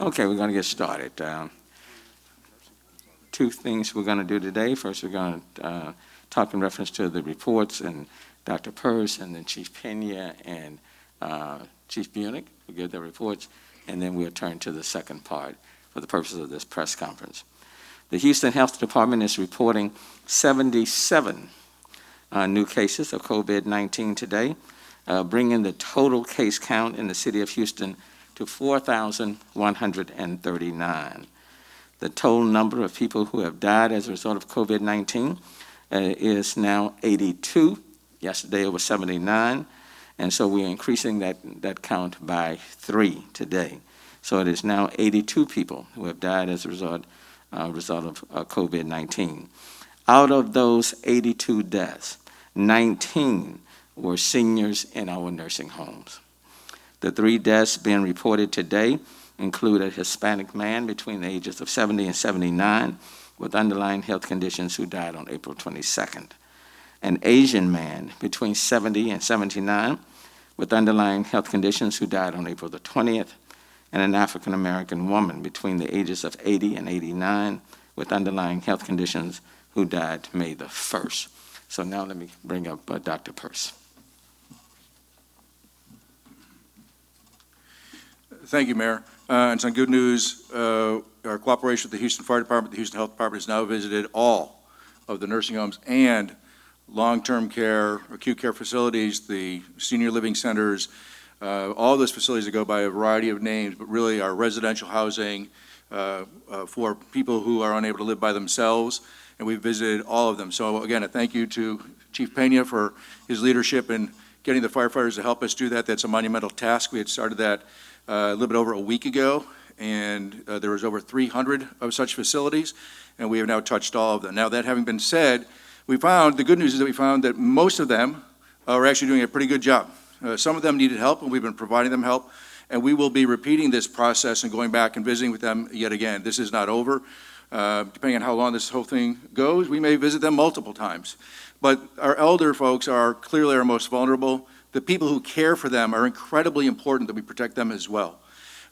Okay, we're going to get started. Two things we're going to do today. First, we're going to talk in reference to the reports, and Dr. Purse, and then Chief Pena and Chief Bunick will give their reports, and then we'll turn to the second part for the purposes of this press conference. The Houston Health Department is reporting 77 new cases of COVID-19 today, bringing the total case count in the city of Houston to 4,139. The total number of people who have died as a result of COVID-19 is now 82. Yesterday it was 79, and so we're increasing that count by 3 today. So it is now 82 people who have died as a result of COVID-19. Out of those 82 deaths, 19 were seniors in our nursing homes. The 3 deaths being reported today include a Hispanic man between the ages of 70 and 79 with underlying health conditions who died on April 22nd. An Asian man between 70 and 79 with underlying health conditions who died on April the 20th, and an African American woman between the ages of 80 and 89 with underlying health conditions who died May the 1st. So now let me bring up Dr. Purse. Thank you, Mayor. And some good news, our cooperation with the Houston Fire Department, the Houston Health Department has now visited all of the nursing homes and long-term care, acute care facilities, the senior living centers, all those facilities that go by a variety of names, but really are residential housing for people who are unable to live by themselves, and we've visited all of them. So again, a thank you to Chief Pena for his leadership in getting the firefighters to help us do that. That's a monumental task. We had started that a little bit over a week ago, and there was over 300 of such facilities, and we have now touched all of them. Now, that having been said, the good news is that we found that most of them are actually doing a pretty good job. Some of them needed help, and we've been providing them help, and we will be repeating this process and going back and visiting with them yet again. This is not over. Depending on how long this whole thing goes, we may visit them multiple times. But our elder folks are clearly our most vulnerable. The people who care for them are incredibly important that we protect them as well.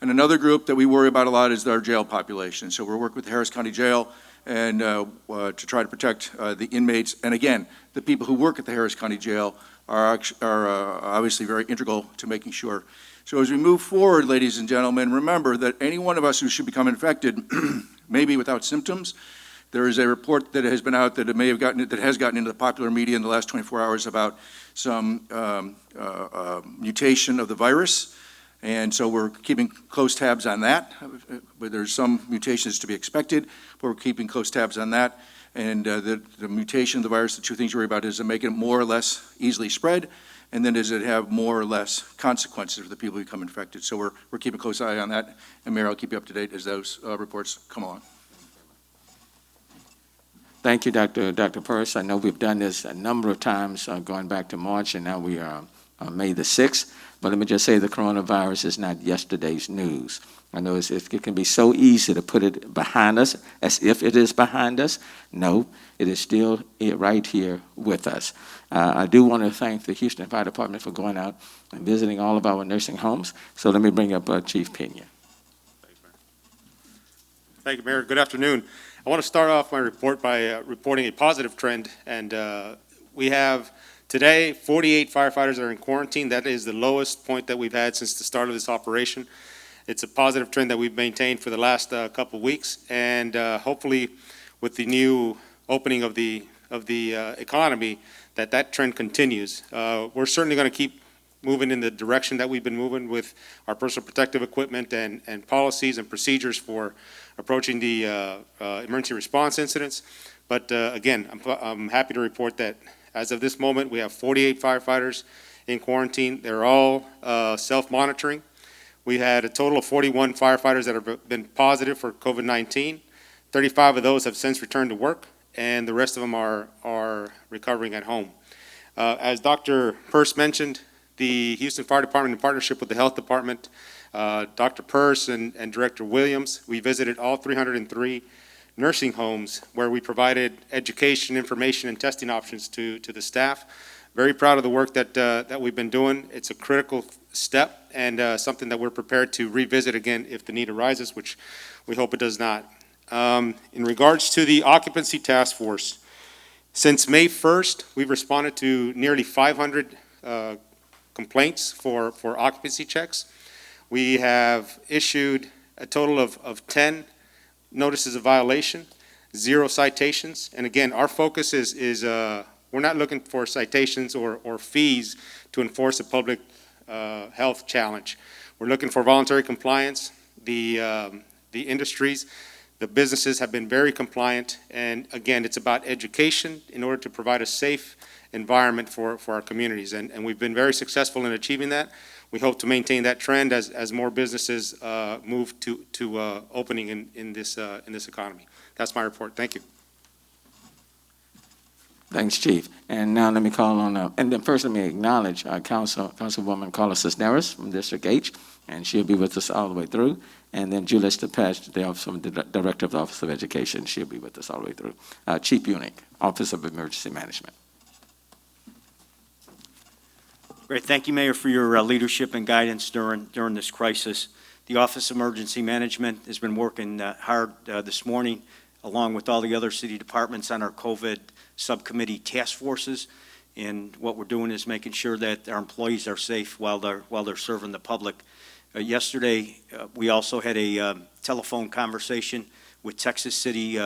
And another group that we worry about a lot is our jail population. So we're working with the Harris County Jail and to try to protect the inmates. And again, the people who work at the Harris County Jail are obviously very integral to making sure. So as we move forward, ladies and gentlemen, remember that any one of us who should become infected, maybe without symptoms, there is a report that has been out that has gotten into the popular media in the last 24 hours about some mutation of the virus, and so we're keeping close tabs on that. But there's some mutations to be expected, but we're keeping close tabs on that. And the mutation of the virus, the two things we worry about is to make it more or less easily spread, and then does it have more or less consequences for the people who become infected. So we're keeping a close eye on that, and Mayor, I'll keep you up to date as those reports come along. Thank you, Dr. Purse. I know we've done this a number of times going back to March, and now we are on May the 6th. But let me just say the coronavirus is not yesterday's news. I know it can be so easy to put it behind us as if it is behind us. No, it is still right here with us. I do want to thank the Houston Fire Department for going out and visiting all of our nursing homes. So let me bring up Chief Pena. Thank you, Mayor. Good afternoon. I want to start off my report by reporting a positive trend, and we have today 48 firefighters that are in quarantine. That is the lowest point that we've had since the start of this operation. It's a positive trend that we've maintained for the last couple of weeks, and hopefully with the new opening of the economy, that trend continues. We're certainly going to keep moving in the direction that we've been moving with our personal protective equipment and policies and procedures for approaching the emergency response incidents. But again, I'm happy to report that as of this moment, we have 48 firefighters in quarantine. They're all self-monitoring. We had a total of 41 firefighters that have been positive for COVID-19. 35 of those have since returned to work, and the rest of them are recovering at home. As Dr. Purse mentioned, the Houston Fire Department, in partnership with the Health Department, Dr. Purse and Director Williams, we visited all 303 nursing homes where we provided education, information, and testing options to the staff. Very proud of the work that we've been doing. It's a critical step and something that we're prepared to revisit again if the need arises, which we hope it does not. In regards to the occupancy task force, since May 1st, we've responded to nearly 500 complaints for occupancy checks. We have issued a total of 10 notices of violation, 0 citations. And again, our focus is we're not looking for citations or fees to enforce a public health challenge. We're looking for voluntary compliance. The industries, the businesses have been very compliant. And again, it's about education in order to provide a safe environment for our communities. And we've been very successful in achieving that. We hope to maintain that trend as more businesses move to opening in this economy. That's my report. Thank you. Thanks, Chief. And now let me call on, and then first let me acknowledge Councilwoman Carla Cisneros from District H, and she'll be with us all the way through. And then Julius DePache, the Director of the Office of Education, she'll be with us all the way through. Chief Unick, Office of Emergency Management. Great. Thank you, Mayor, for your leadership and guidance during this crisis. The Office of Emergency Management has been working hard this morning, along with all the other city departments on our COVID subcommittee task forces. And what we're doing is making sure that our employees are safe while they're serving the public. Yesterday, we also had a telephone conversation with Texas City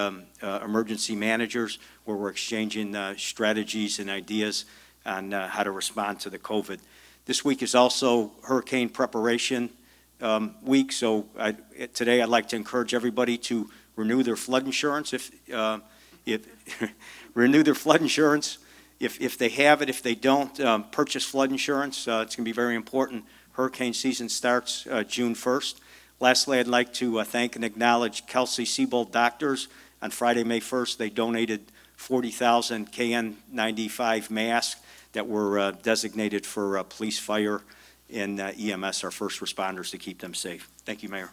emergency managers, where we're exchanging strategies and ideas on how to respond to the COVID. This week is also hurricane preparation week, so today I'd like to encourage everybody to renew their flood insurance. Renew their flood insurance if they have it. If they don't, purchase flood insurance. It's going to be very important. Hurricane season starts June 1st. Lastly, I'd like to thank and acknowledge Kelsey Siebold Doctors. On Friday, May 1st, they donated 40,000 KN95 masks that were designated for police, fire, and EMS, our first responders, to keep them safe. Thank you, Mayor.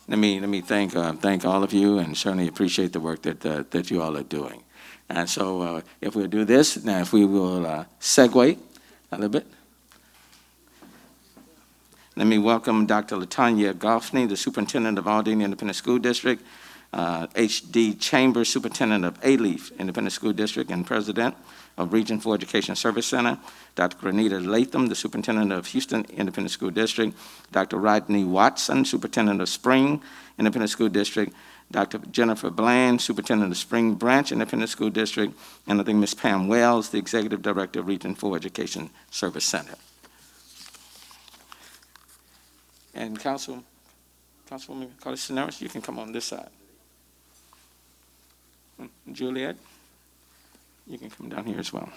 Let me thank all of you, and certainly appreciate the work that you all are doing. And so, if we'll do this now, if we will segue a little bit. Let me welcome Dr. Latanya Goffney, the Superintendent of Aldine Independent School District, H.D. Chambers, Superintendent of A-Leaf Independent School District and President of Region 4 Education Service Center, Dr. Grenita Latham, the Superintendent of Houston Independent School District, Dr. Rodney Watson, Superintendent of Spring Independent School District, Dr. Jennifer Bland, Superintendent of Spring Branch Independent School District, and I think Ms. Pam Wells, the Executive Director of Region 4 Education Service Center. And Councilwoman Carla Cisneros, you can come on this side. Juliet, you can come down here as well.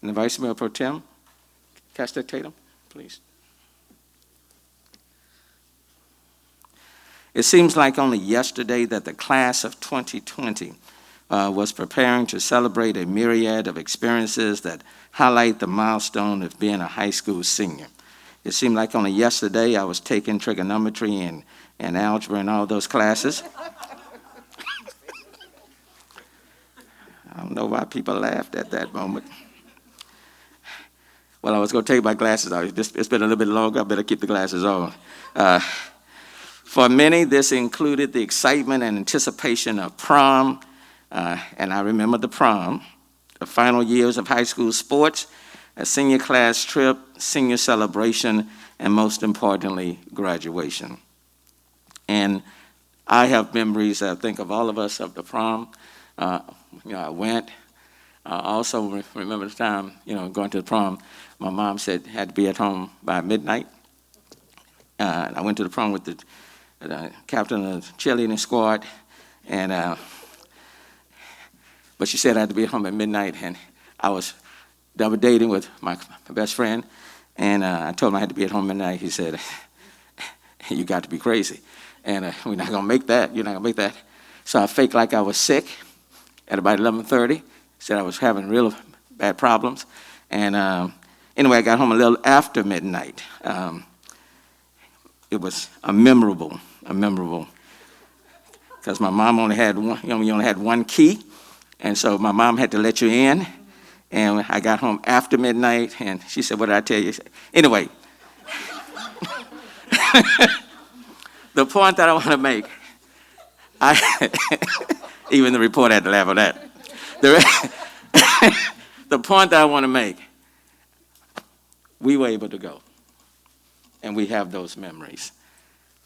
And the Vice Mayor Pro Tem, Castor Tatum, please. It seems like only yesterday that the class of 2020 was preparing to celebrate a myriad of experiences that highlight the milestone of being a high school senior. It seemed like only yesterday I was taking trigonometry and algebra and all those classes. I don't know why people laughed at that moment. Well, I was going to take my glasses off. It's been a little bit longer. I better keep the glasses on. For many, this included the excitement and anticipation of prom, and I remember the prom, the final years of high school sports, a senior class trip, senior celebration, and most importantly, graduation. And I have memories, I think, of all of us of the prom. I went. I also remember the time, going to the prom. My mom said had to be at home by midnight. And I went to the prom with the captain of the cheerleading squad, and but she said I had to be at home at midnight, and I was double dating with my best friend, and I told him I had to be at home at midnight. He said, "You got to be crazy, and we're not gonna make that. You're not gonna make that." So I faked like I was sick at about 11:30. Said I was having real bad problems, and anyway, I got home a little after midnight. It was a memorable, because my mom only had one. We only had one key, And so my mom had to let you in, and I got home after midnight, and she said, what did I tell you? Anyway, the point that I want to make, even the reporter had to laugh at that. The point that I want to make, we were able to go, and we have those memories.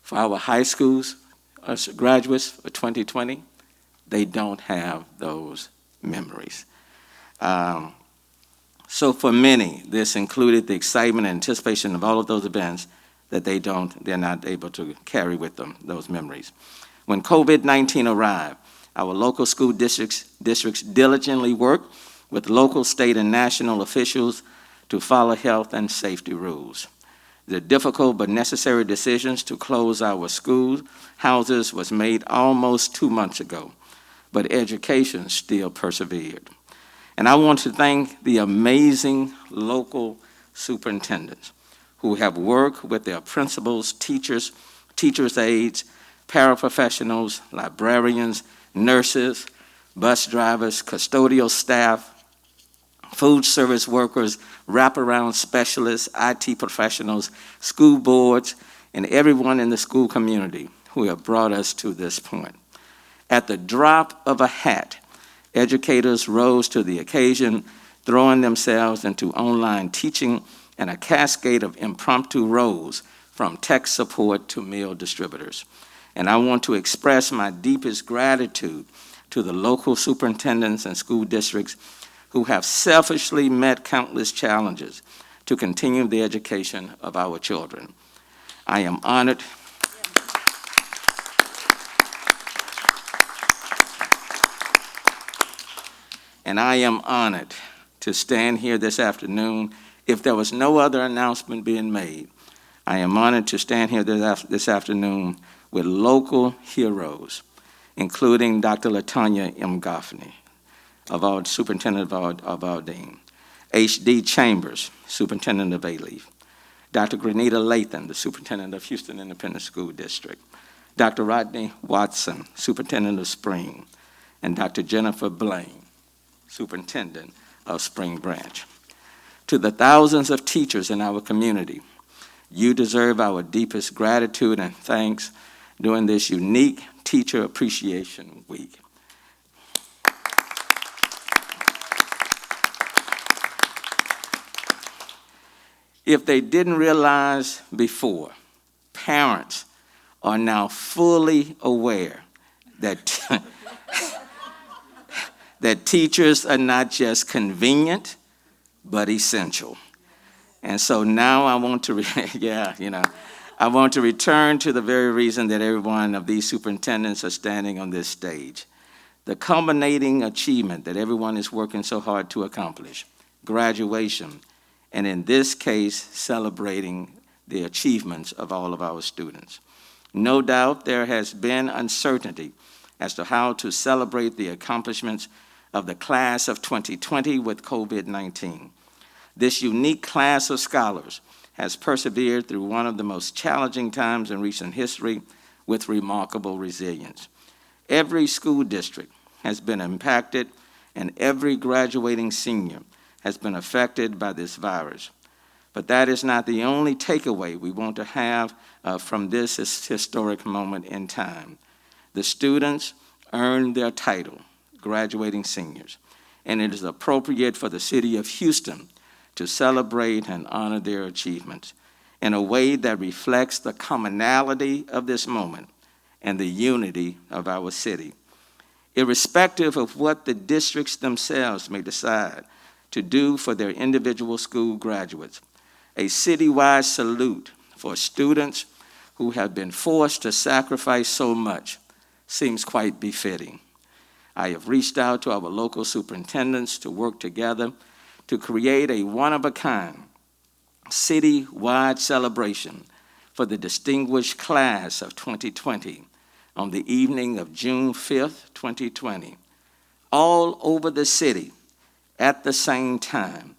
For our high schools, us graduates for 2020, they don't have those memories. So for many, this included the excitement and anticipation of all of those events that they're not able to carry with them, those memories. When COVID-19 arrived, our local school districts diligently worked with local, state, and national officials to follow health and safety rules. The difficult but necessary decisions to close our school houses was made almost 2 months ago, but education still persevered. And I want to thank the amazing local superintendents who have worked with their principals, teachers, teachers' aides, paraprofessionals, librarians, nurses, bus drivers, custodial staff, food service workers, wraparound specialists, IT professionals, school boards, and everyone in the school community who have brought us to this point. At the drop of a hat, educators rose to the occasion, throwing themselves into online teaching and a cascade of impromptu roles, from tech support to meal distributors. And I want to express my deepest gratitude to the local superintendents and school districts who have selfishly met countless challenges to continue the education of our children. I am honored. And I am honored to stand here this afternoon. If there was no other announcement being made, I am honored to stand here this afternoon with local heroes, including Dr. Latanya M. Goffney, Superintendent of Aldine, H.D. Chambers, Superintendent of Alief, Dr. Grenita Lathan, the Superintendent of Houston Independent School District, Dr. Rodney Watson, Superintendent of Spring, and Dr. Jennifer Blaine, Superintendent of Spring Branch. To the thousands of teachers in our community, you deserve our deepest gratitude and thanks during this unique Teacher Appreciation Week. If they didn't realize before, parents are now fully aware that, that teachers are not just convenient, but essential. And so now I want to, I want to return to the very reason that every one of these superintendents are standing on this stage. The culminating achievement that everyone is working so hard to accomplish, graduation, and in this case, celebrating the achievements of all of our students. No doubt there has been uncertainty as to how to celebrate the accomplishments of the class of 2020 with COVID-19. This unique class of scholars has persevered through one of the most challenging times in recent history with remarkable resilience. Every school district has been impacted, and every graduating senior has been affected by this virus. But that is not the only takeaway we want to have from this historic moment in time. The students earned their title, graduating seniors, and it is appropriate for the city of Houston to celebrate and honor their achievements in a way that reflects the commonality of this moment and the unity of our city. Irrespective of what the districts themselves may decide to do for their individual school graduates, a citywide salute for students who have been forced to sacrifice so much seems quite befitting. I have reached out to our local superintendents to work together to create a one-of-a-kind citywide celebration for the distinguished class of 2020 on the evening of June 5th, 2020. All over the city, at the same time,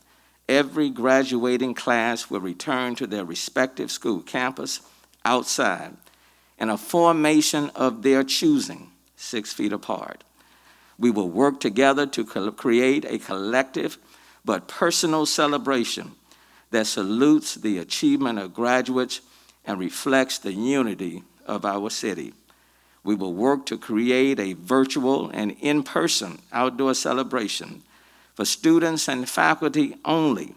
every graduating class will return to their respective school campus outside in a formation of their choosing, 6 feet apart. We will work together to create a collective but personal celebration that salutes the achievement of graduates and reflects the unity of our city. We will work to create a virtual and in-person outdoor celebration for students and faculty only,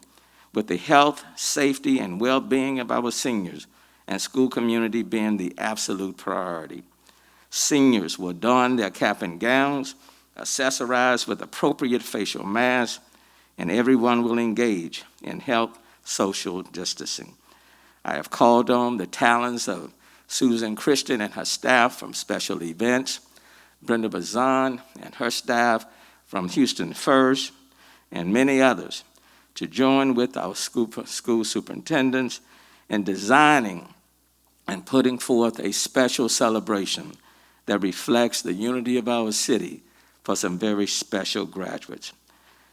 with the health, safety, and well-being of our seniors and school community being the absolute priority. Seniors will don their cap and gowns, accessorize with appropriate facial masks, and everyone will engage in health social distancing. I have called on the talents of Susan Christian and her staff from Special Events, Brenda Bazan and her staff from Houston First, and many others to join with our school superintendents in designing and putting forth a special celebration that reflects the unity of our city for some very special graduates.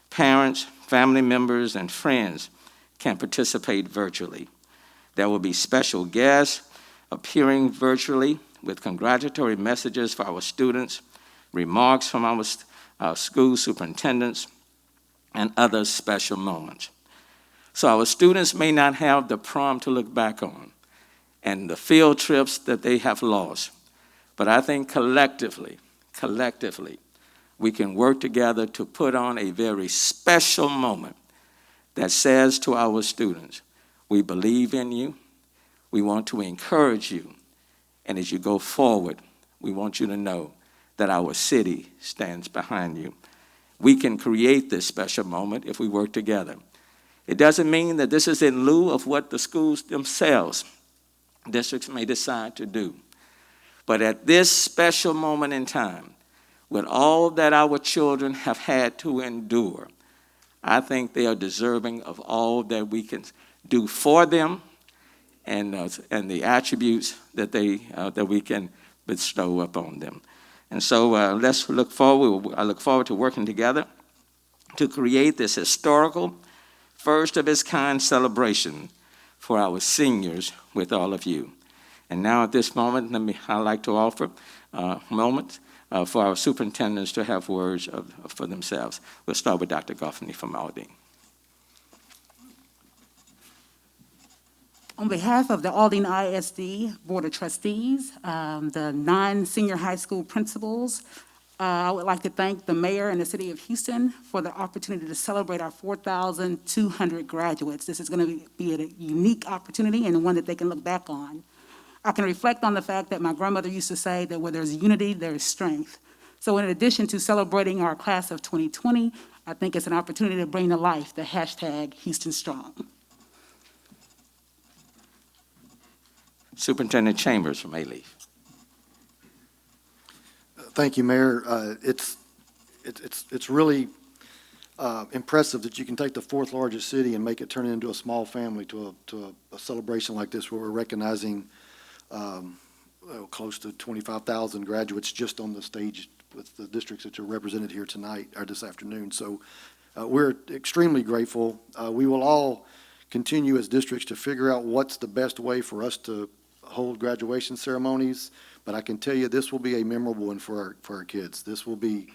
Parents, family members, and friends can participate virtually. There will be special guests appearing virtually with congratulatory messages for our students, remarks from our school superintendents, and other special moments. So our students may not have the prom to look back on and the field trips that they have lost, but I think collectively, we can work together to put on a very special moment that says to our students, we believe in you, we want to encourage you, and as you go forward, we want you to know that our city stands behind you. We can create this special moment if we work together. It doesn't mean that this is in lieu of what the schools themselves, districts may decide to do. But at this special moment in time, with all that our children have had to endure, I think they are deserving of all that we can do for them and the attributes that that we can bestow upon them. And so let's look forward. I look forward to working together to create this historical, first of its kind celebration for our seniors with all of you. And now at this moment, I'd like to offer a moment for our superintendents to have words for themselves. We'll start with Dr. Goffney from Aldine. On behalf of the Aldine ISD Board of Trustees, the 9 senior high school principals, I would like to thank the mayor and the city of Houston for the opportunity to celebrate our 4,200 graduates. This is going to be a unique opportunity and one that they can look back on. I can reflect on the fact that my grandmother used to say that where there's unity, there is strength. So in addition to celebrating our class of 2020, I think it's an opportunity to bring to life the hashtag Houston Strong. Superintendent Chambers from A-Leaf. Thank you, Mayor. It's really impressive that you can take the 4th largest city and make it turn into a small family to a celebration like this, where we're recognizing close to 25,000 graduates just on the stage with the districts that are represented here tonight or this afternoon. So we're extremely grateful. We will all continue as districts to figure out what's the best way for us to hold graduation ceremonies, but I can tell you this will be a memorable one for our kids. This will be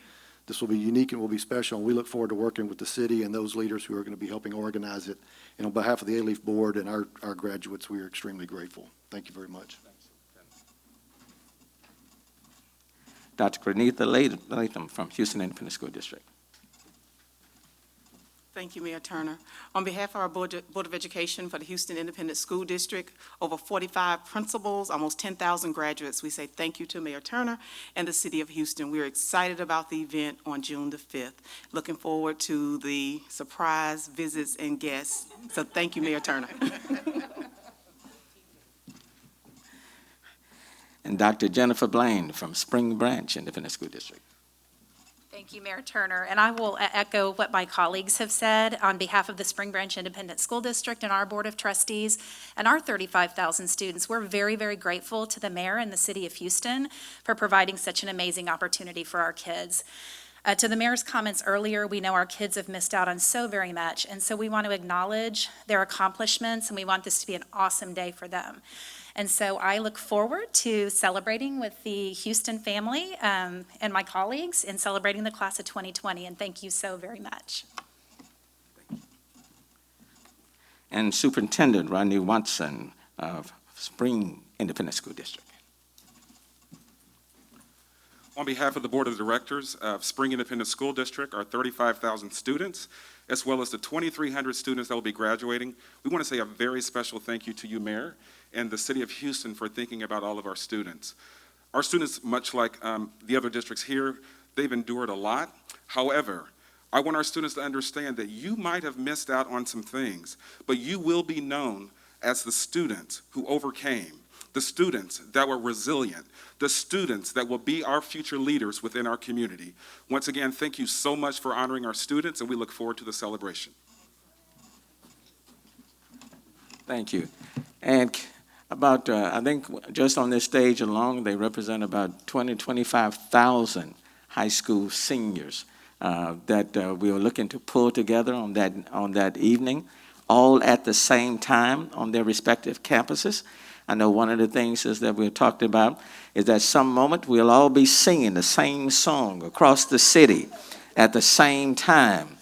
unique and will be special, and we look forward to working with the city and those leaders who are going to be helping organize it. And on behalf of the A-Leaf Board and our graduates, we are extremely grateful. Thank you very much. Dr. Granitha Latham from Houston Independent School District. Thank you, Mayor Turner. On behalf of our Board of Education for the Houston Independent School District, over 45 principals, almost 10,000 graduates, we say thank you to Mayor Turner and the City of Houston. We're excited about the event on June the 5th. Looking forward to the surprise visits and guests. So thank you, Mayor Turner. And Dr. Jennifer Blaine from Spring Branch Independent School District. Thank you, Mayor Turner. And I will echo what my colleagues have said on behalf of the Spring Branch Independent School District and our Board of Trustees and our 35,000 students. We're very, very grateful to the mayor and the city of Houston for providing such an amazing opportunity for our kids. To the mayor's comments earlier, we know our kids have missed out on so very much, and so we want to acknowledge their accomplishments, and we want this to be an awesome day for them. And so I look forward to celebrating with the Houston family and my colleagues in celebrating the class of 2020, and thank you so very much. And Superintendent Rodney Watson of Spring Independent School District. On behalf of the Board of Directors of Spring Independent School District, our 35,000 students, as well as the 2,300 students that will be graduating, we want to say a very special thank you to you, Mayor, and the City of Houston for thinking about all of our students. Our students, much like the other districts here, they've endured a lot. However, I want our students to understand that you might have missed out on some things, but you will be known as the students who overcame, the students that were resilient, the students that will be our future leaders within our community. Once again, thank you so much for honoring our students, and we look forward to the celebration. Thank you. And about, I think just on this stage alone, they represent about 25,000 high school seniors that we are looking to pull together on that evening, all at the same time on their respective campuses. I know one of the things is that we talked about is that some moment we'll all be singing the same song across the city at the same time.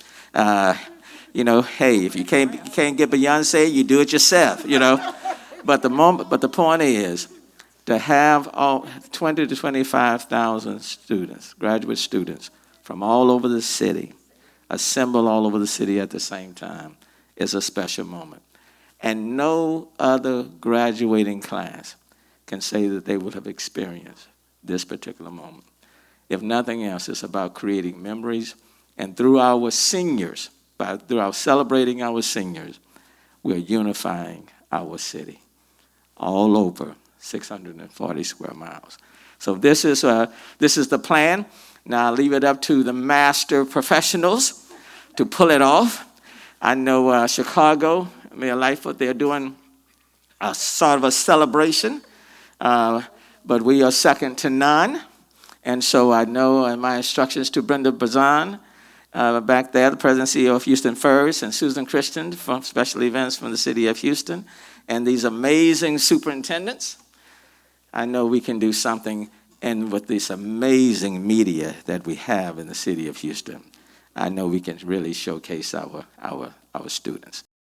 You know, hey, if you can't get Beyonce, you do it yourself, you know. But the point is to have all 20 to 25,000 students, graduate students from all over the city, assemble all over the city at the same time is a special moment. And no other graduating class can say that they would have experienced this particular moment. If nothing else, it's about creating memories. And through our seniors, through our celebrating our seniors, we're unifying our city all over 640 square miles. So this is the plan. Now I'll leave it up to the master professionals to pull it off. I know Chicago, Mayor Lightfoot, they're doing a sort of a celebration, but we are second to none. And so I know in my instructions to Brenda Bazan, back there, the President and CEO of Houston First, and Susan Christian from Special Events from the City of Houston, and these amazing superintendents, I know we can do something, and with this amazing media that we have in the City of Houston, I know we can really showcase our students.